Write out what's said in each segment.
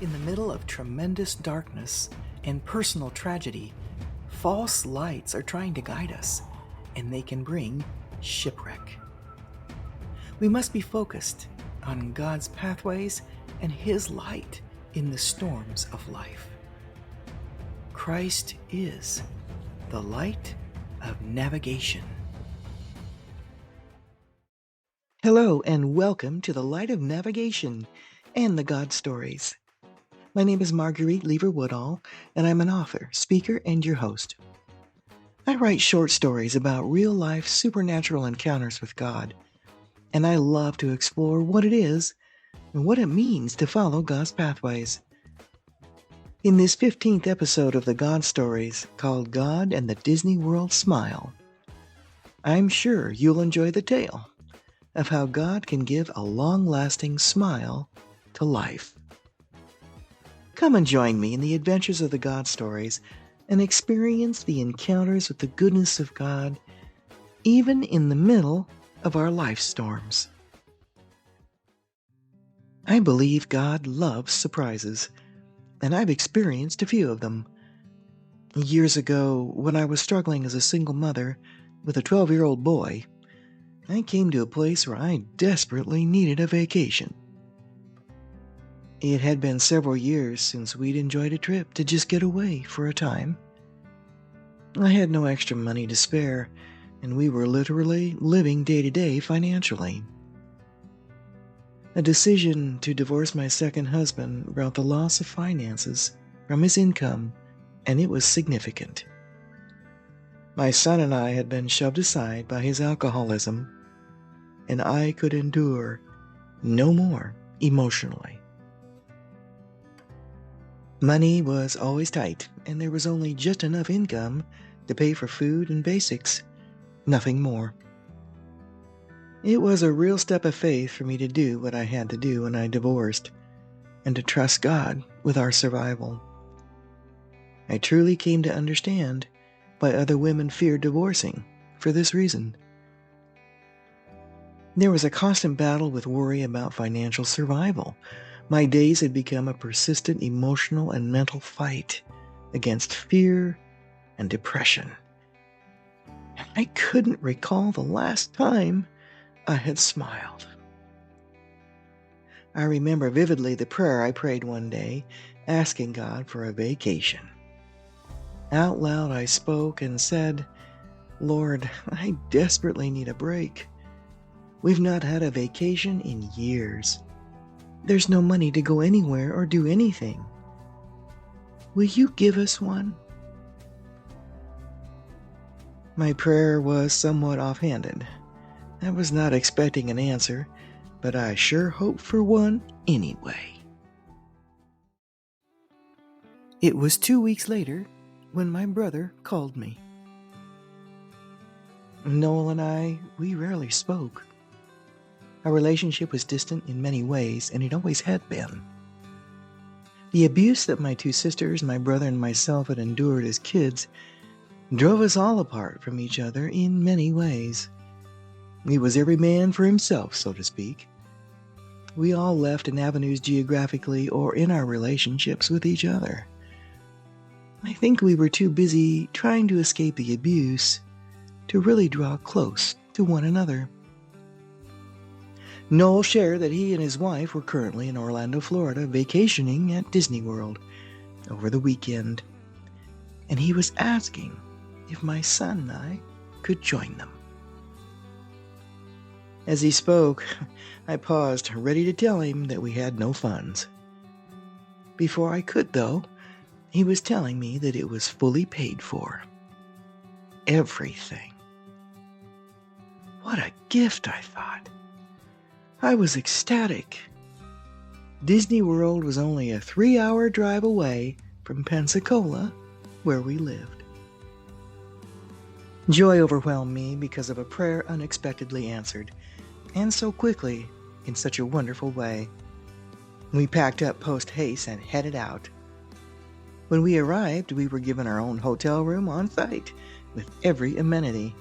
In the middle of tremendous darkness and personal tragedy, false lights are trying to guide us, and they can bring shipwreck. We must be focused on God's pathways and His light in the storms of life. Christ is the light of navigation. Hello, and welcome to the Light of Navigation and the God Stories. My name is Marguerite Lever-Woodall, and I'm an author, speaker, and your host. I write short stories about real-life supernatural encounters with God, and I love to explore what it is and what it means to follow God's pathways. In this 15th episode of the God Stories, called God and the Disney World Smile, I'm sure you'll enjoy the tale of how God can give a long-lasting smile to life. Come and join me in the adventures of the God Stories and experience the encounters with the goodness of God, even in the middle of our life storms. I believe God loves surprises, and I've experienced a few of them. Years ago, when I was struggling as a single mother with a 12-year-old boy, I came to a place where I desperately needed a vacation. It had been several years since we'd enjoyed a trip to just get away for a time. I had no extra money to spare, and we were literally living day to day financially. A decision to divorce my second husband brought the loss of finances from his income, and it was significant. My son and I had been shoved aside by his alcoholism, and I could endure no more emotionally. Money was always tight, and there was only just enough income to pay for food and basics, nothing more. It was a real step of faith for me to do what I had to do when I divorced, and to trust God with our survival. I truly came to understand why other women feared divorcing for this reason. There was a constant battle with worry about financial survival. My days had become a persistent emotional and mental fight against fear and depression. I couldn't recall the last time I had smiled. I remember vividly the prayer I prayed one day, asking God for a vacation. Out loud I spoke and said, "Lord, I desperately need a break. We've not had a vacation in years. There's no money to go anywhere or do anything. Will you give us one?" My prayer was somewhat offhanded. I was not expecting an answer, but I sure hoped for one anyway. It was 2 weeks later when my brother called me. Noel and I, we rarely spoke. Our relationship was distant in many ways, and it always had been. The abuse that my two sisters, my brother, and myself had endured as kids drove us all apart from each other in many ways. It was every man for himself, so to speak. We all left in avenues geographically or in our relationships with each other. I think we were too busy trying to escape the abuse to really draw close to one another. Noel shared that he and his wife were currently in Orlando, Florida, vacationing at Disney World over the weekend, and he was asking if my son and I could join them. As he spoke, I paused, ready to tell him that we had no funds. Before I could, though, he was telling me that it was fully paid for. Everything. What a gift, I thought. I was ecstatic. Disney World was only a 3-hour drive away from Pensacola, where we lived. Joy overwhelmed me because of a prayer unexpectedly answered, and so quickly, in such a wonderful way. We packed up post-haste and headed out. When we arrived, we were given our own hotel room on site, with every amenity.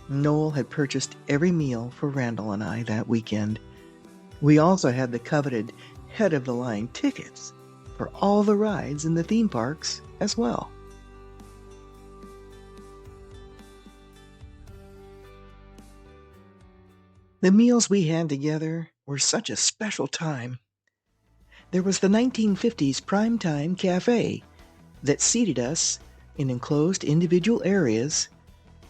Noel had purchased every meal for Randall and I that weekend. We also had the coveted head-of-the-line tickets for all the rides in the theme parks as well. The meals we had together were such a special time. There was the 1950s Primetime Cafe that seated us in enclosed individual areas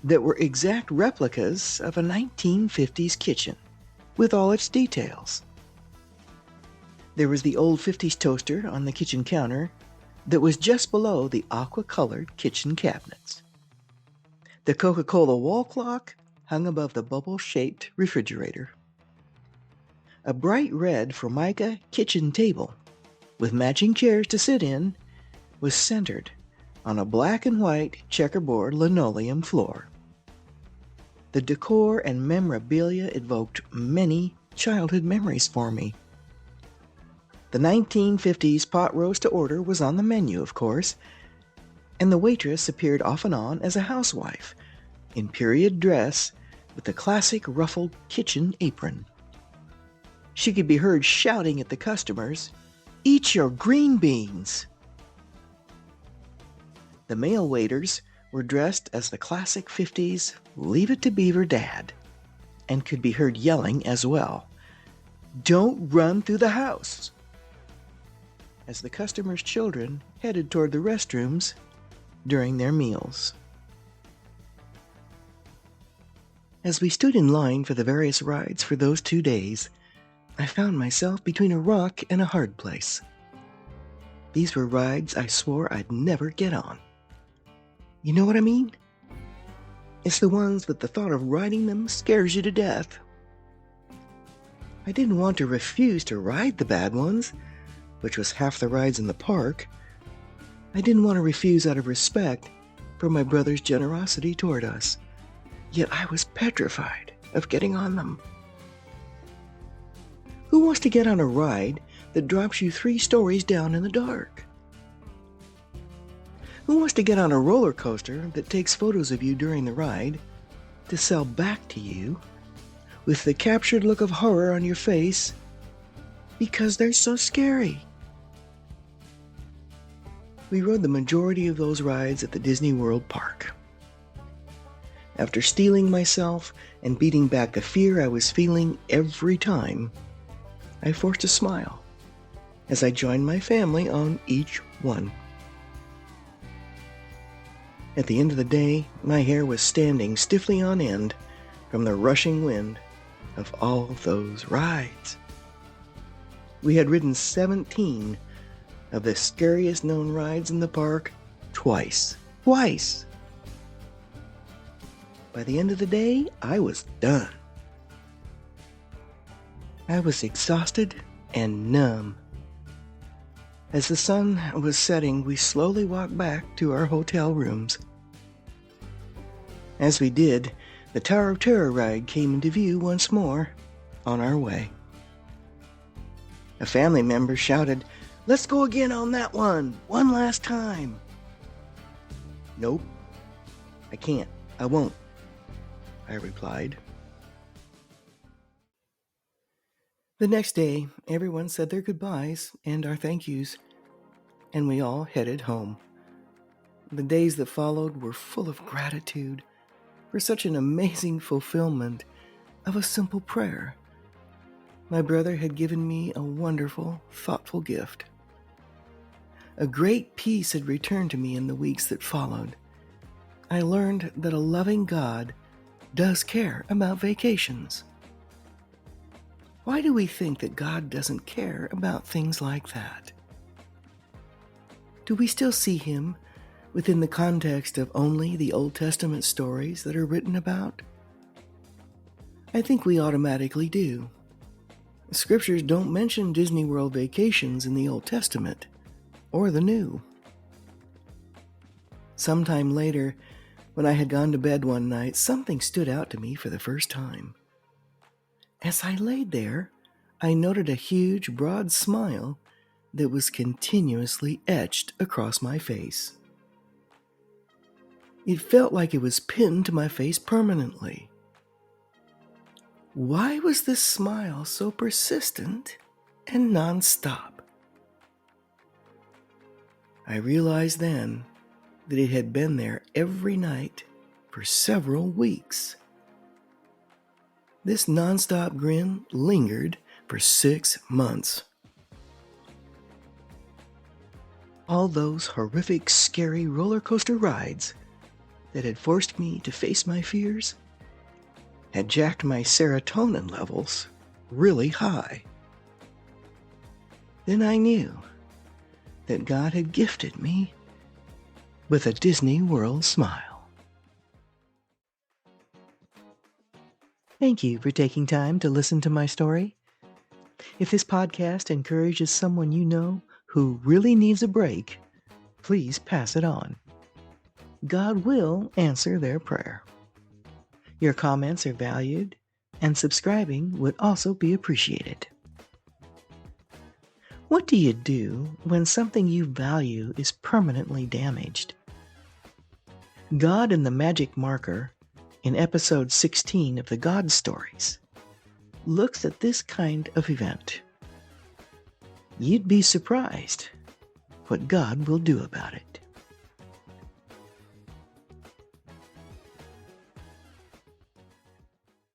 that were exact replicas of a 1950s kitchen with all its details. There was the old 50s toaster on the kitchen counter that was just below the aqua-colored kitchen cabinets. The Coca-Cola wall clock hung above the bubble-shaped refrigerator. A bright red Formica kitchen table with matching chairs to sit in was centered on a black and white checkerboard linoleum floor. The decor and memorabilia evoked many childhood memories for me. The 1950s pot roast to order was on the menu, of course, and the waitress appeared off and on as a housewife in period dress with the classic ruffled kitchen apron. She could be heard shouting at the customers, "Eat your green beans!" The male waiters were dressed as the classic 50s Leave It to Beaver dad, and could be heard yelling as well, "Don't run through the house!" as the customers' children headed toward the restrooms during their meals. As we stood in line for the various rides for those 2 days, I found myself between a rock and a hard place. These were rides I swore I'd never get on. You know what I mean? It's the ones that the thought of riding them scares you to death. I didn't want to refuse to ride the bad ones, which was half the rides in the park. I didn't want to refuse out of respect for my brother's generosity toward us. Yet I was petrified of getting on them. Who wants to get on a ride that drops you 3 stories down in the dark? Who wants to get on a roller coaster that takes photos of you during the ride to sell back to you with the captured look of horror on your face because they're so scary? We rode the majority of those rides at the Disney World Park. After steeling myself and beating back the fear I was feeling every time, I forced a smile as I joined my family on each one. At the end of the day, my hair was standing stiffly on end from the rushing wind of all those rides. We had ridden 17 of the scariest known rides in the park twice. Twice! By the end of the day, I was done. I was exhausted and numb. As the sun was setting, we slowly walked back to our hotel rooms. As we did, the Tower of Terror ride came into view once more on our way. A family member shouted, "Let's go again on that one last time." "Nope, I can't, I won't," I replied. The next day, everyone said their goodbyes and our thank yous, and we all headed home. The days that followed were full of gratitude for such an amazing fulfillment of a simple prayer. My brother had given me a wonderful, thoughtful gift. A great peace had returned to me in the weeks that followed. I learned that a loving God does care about vacations. Why do we think that God doesn't care about things like that? Do we still see Him within the context of only the Old Testament stories that are written about? I think we automatically do. Scriptures don't mention Disney World vacations in the Old Testament or the New. Sometime later, when I had gone to bed one night, something stood out to me for the first time. As I laid there, I noted a huge, broad smile that was continuously etched across my face. It felt like it was pinned to my face permanently. Why was this smile so persistent and nonstop? I realized then that it had been there every night for several weeks. This nonstop grin lingered for 6 months. All those horrific, scary roller coaster rides that had forced me to face my fears had jacked my serotonin levels really high. Then I knew that God had gifted me with a Disney World smile. Thank you for taking time to listen to my story. If this podcast encourages someone you know who really needs a break, please pass it on. God will answer their prayer. Your comments are valued, and subscribing would also be appreciated. What do you do when something you value is permanently damaged? God and the Magic Marker, in episode 16 of the God Stories, looks at this kind of event. You'd be surprised what God will do about it.